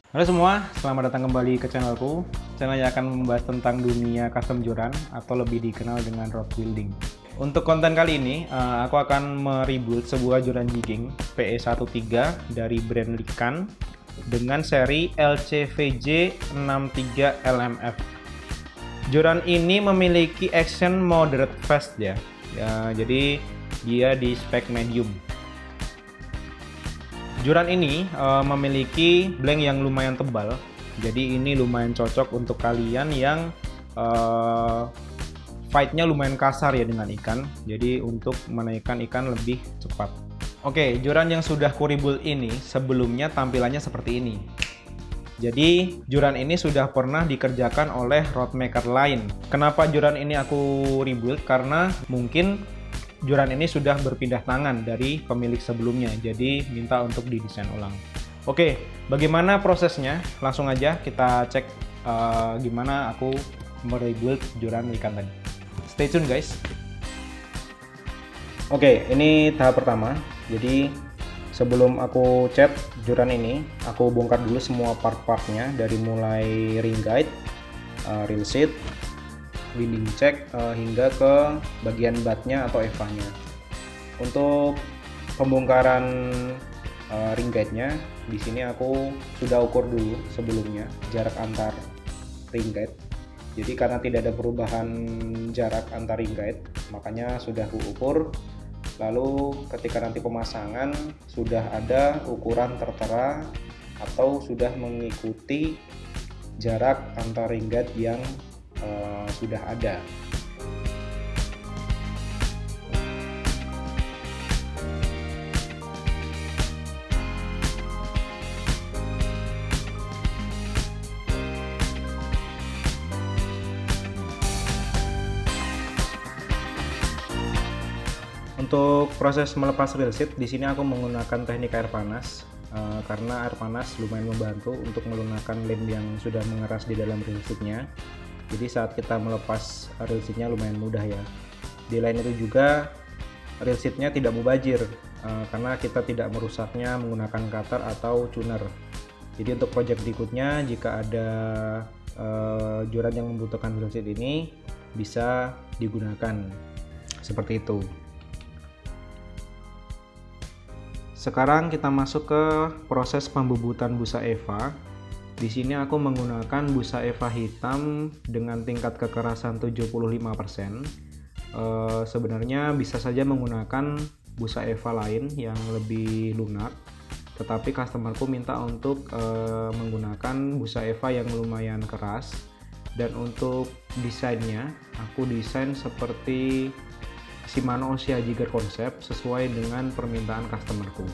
Halo semua, selamat datang kembali ke channelku. Channel yang akan membahas tentang dunia custom joran atau lebih dikenal dengan road building. Untuk konten kali ini, aku akan merebuild sebuah joran jigging PE13 dari brand Likan dengan seri LCVJ63 LMF. Joran ini memiliki action moderate fast ya, jadi dia di spek medium. Joran ini memiliki blank yang lumayan tebal, jadi ini lumayan cocok untuk kalian yang fight-nya lumayan kasar ya dengan ikan, jadi untuk menaikkan ikan lebih cepat. Oke, joran yang sudah ku rebuild ini sebelumnya tampilannya seperti ini. Jadi joran ini sudah pernah dikerjakan oleh rod maker lain. Kenapa joran ini aku rebuild? Karena mungkin joran ini sudah berpindah tangan dari pemilik sebelumnya, jadi minta untuk didesain ulang. Oke, bagaimana prosesnya? Langsung aja kita cek gimana aku merebuild joran ikan tadi. Stay tune guys. Oke, ini tahap pertama. Jadi sebelum aku cat joran ini, aku bongkar dulu semua part-partnya dari mulai ring guide, reel seat, winding check hingga ke bagian batnya atau evanya. Untuk pembongkaran ring guide-nya, di sini aku sudah ukur dulu sebelumnya jarak antar ring guide. Jadi karena tidak ada perubahan jarak antar ring guide, makanya sudah aku ukur. Lalu ketika nanti pemasangan sudah ada ukuran tertera atau sudah mengikuti jarak antar ring guide yang sudah ada. Untuk proses melepas reel seat, di sini aku menggunakan teknik air panas karena air panas lumayan membantu untuk melunakkan lem yang sudah mengeras di dalam reel seatnya. Jadi saat kita melepas reel seatnya lumayan mudah ya. Di lain itu juga reel seatnya tidak mubazir karena kita tidak merusaknya menggunakan cutter atau tuner. Jadi untuk project berikutnya jika ada joran yang membutuhkan reel seat ini bisa digunakan seperti itu. Sekarang kita masuk ke proses pembubutan busa eva. Di sini aku menggunakan busa eva hitam dengan tingkat kekerasan 75%. Sebenarnya bisa saja menggunakan busa eva lain yang lebih lunak, tetapi customerku minta untuk menggunakan busa eva yang lumayan keras. Dan untuk desainnya, aku desain seperti Shimano Oshia Jigger Concept sesuai dengan permintaan customerku.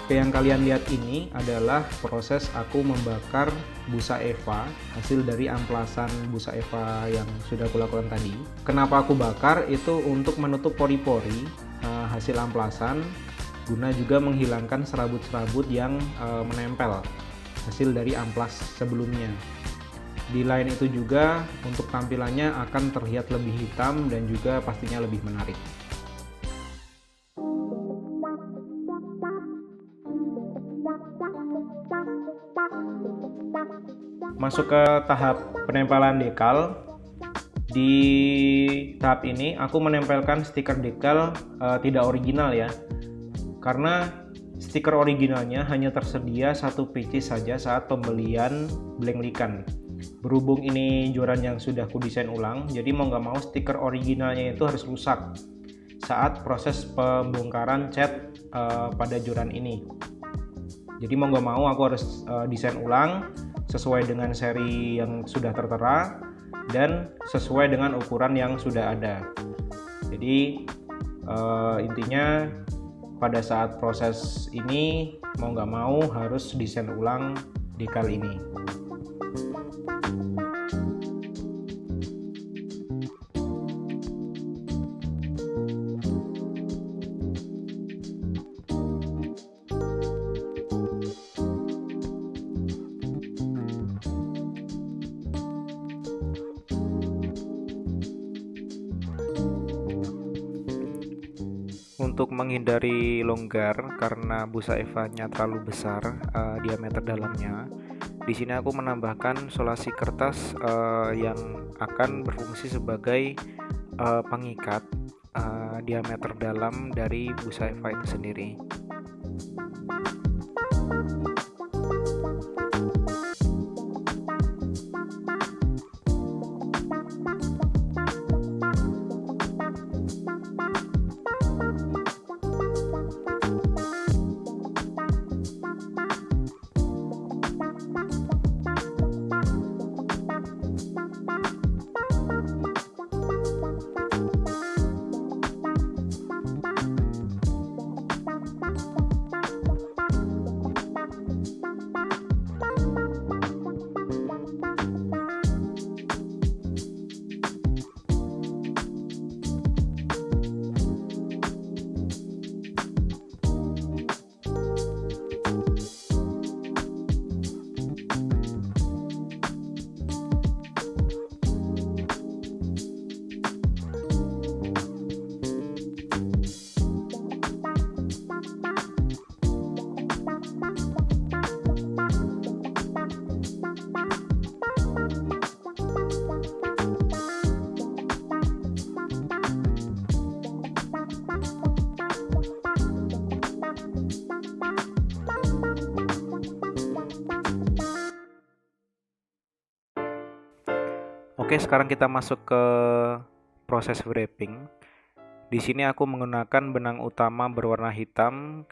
Oke, yang kalian lihat ini adalah proses aku membakar busa eva hasil dari amplasan busa eva yang sudah aku lakukan tadi. Kenapa aku bakar? Itu untuk menutup pori-pori hasil amplasan, guna juga menghilangkan serabut-serabut yang menempel hasil dari amplas sebelumnya. Di lain itu juga untuk tampilannya akan terlihat lebih hitam dan juga pastinya lebih menarik. Masuk ke tahap penempelan dekal. Di tahap ini aku menempelkan stiker dekal tidak original ya, karena stiker originalnya hanya tersedia satu pieces saja saat pembelian blank Likan. Berhubung ini joran yang sudah ku desain ulang, jadi mau nggak mau stiker originalnya itu harus rusak saat proses pembongkaran cat pada joran ini. Jadi mau nggak mau aku harus desain ulang sesuai dengan seri yang sudah tertera dan sesuai dengan ukuran yang sudah ada. Jadi intinya pada saat proses ini mau nggak mau harus desain ulang dekal ini. untuk menghindari longgar karena busa Eva-nya terlalu besar diameter dalamnya. Di sini aku menambahkan solasi kertas yang akan berfungsi sebagai pengikat diameter dalam dari busa Eva itu sendiri. Oke, sekarang kita masuk ke proses wrapping. Di sini aku menggunakan benang utama berwarna hitam.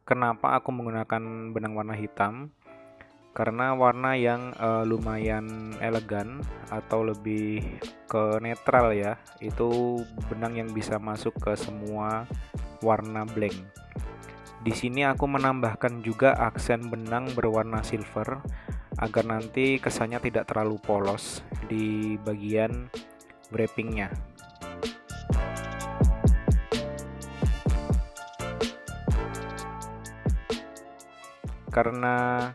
Kenapa aku menggunakan benang warna hitam? Karena warna yang lumayan elegan atau lebih ke netral ya. Itu benang yang bisa masuk ke semua warna blank. Di sini aku menambahkan juga aksen benang berwarna silver agar nanti kesannya tidak terlalu polos di bagian wrappingnya. Karena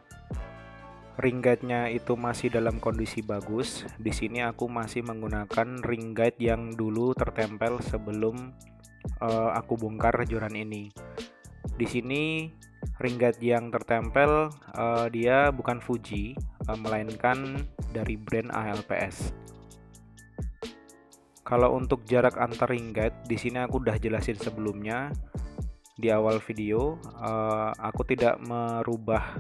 ring guide-nya itu masih dalam kondisi bagus, di sini aku masih menggunakan ring guide yang dulu tertempel sebelum aku bongkar joran ini. Di sini ring guide yang tertempel dia bukan Fuji, melainkan dari brand ALPS. Kalau untuk jarak antar ring guide, di sini aku udah jelasin sebelumnya di awal video. Aku tidak merubah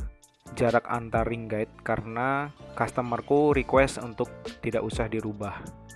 jarak antar ring guide karena customerku request untuk tidak usah dirubah.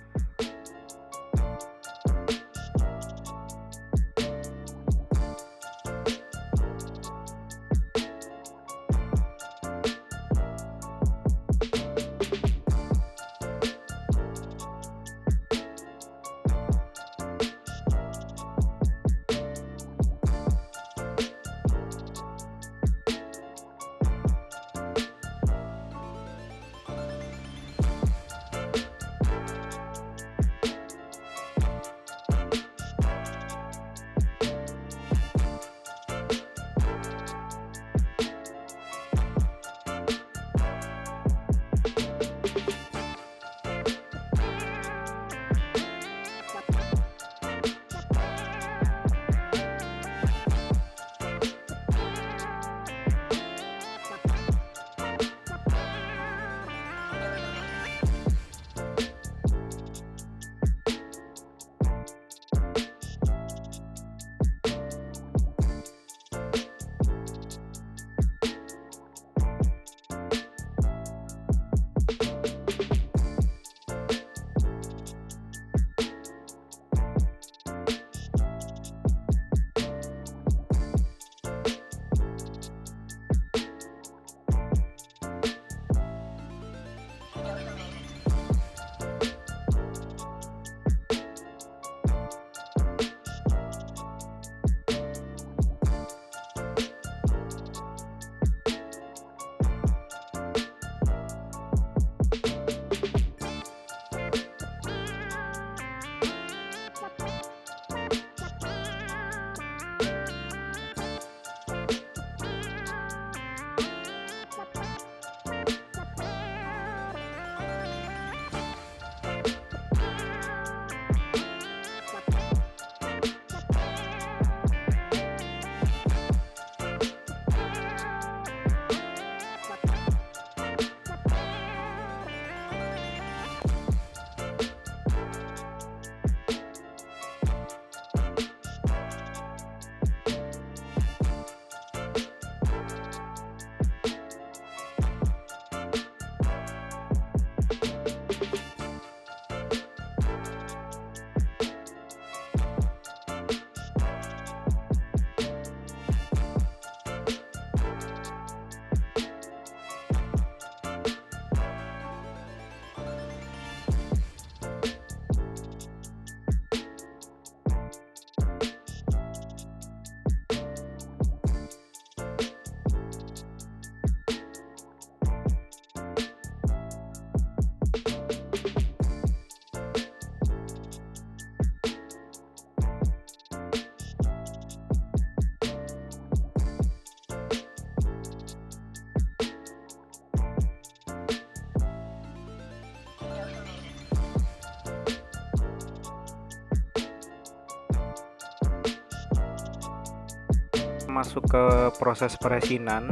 masuk ke proses peresinan.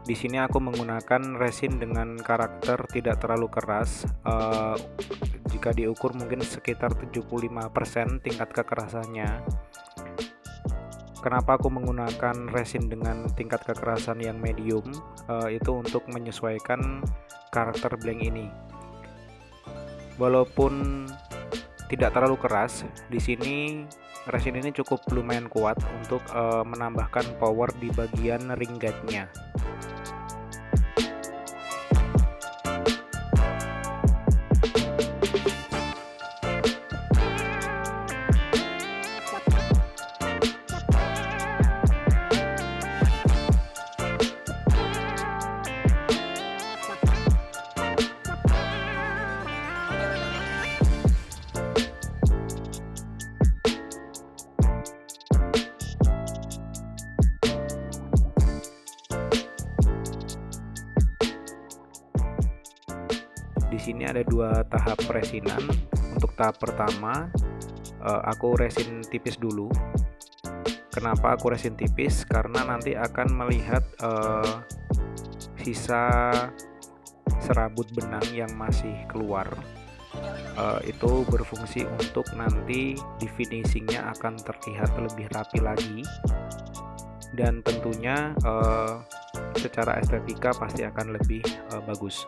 Di sini aku menggunakan resin dengan karakter tidak terlalu keras. Jika diukur mungkin sekitar 75% tingkat kekerasannya. Kenapa aku menggunakan resin dengan tingkat kekerasan yang medium? Itu untuk menyesuaikan karakter blank ini. Walaupun tidak terlalu keras, di sini resin ini cukup lumayan kuat untuk menambahkan power di bagian ring guide-nya. Di sini ada dua tahap resinan. Untuk tahap pertama, aku resin tipis dulu. Kenapa aku resin tipis? Karena nanti akan melihat sisa serabut benang yang masih keluar. Itu berfungsi untuk nanti di finishingnya akan terlihat lebih rapi lagi, dan tentunya secara estetika pasti akan lebih bagus.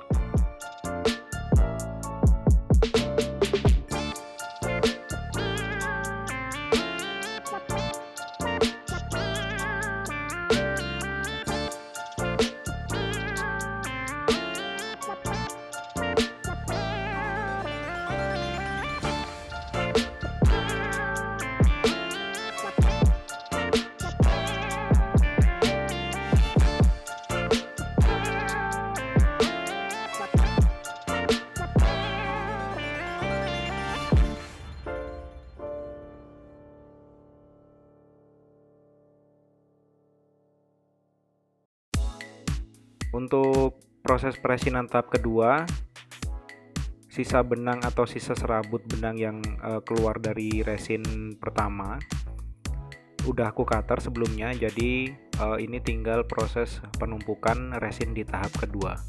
Untuk proses peresinan tahap kedua, sisa benang atau sisa serabut benang yang keluar dari resin pertama udah aku cutter sebelumnya, jadi ini tinggal proses penumpukan resin di tahap kedua.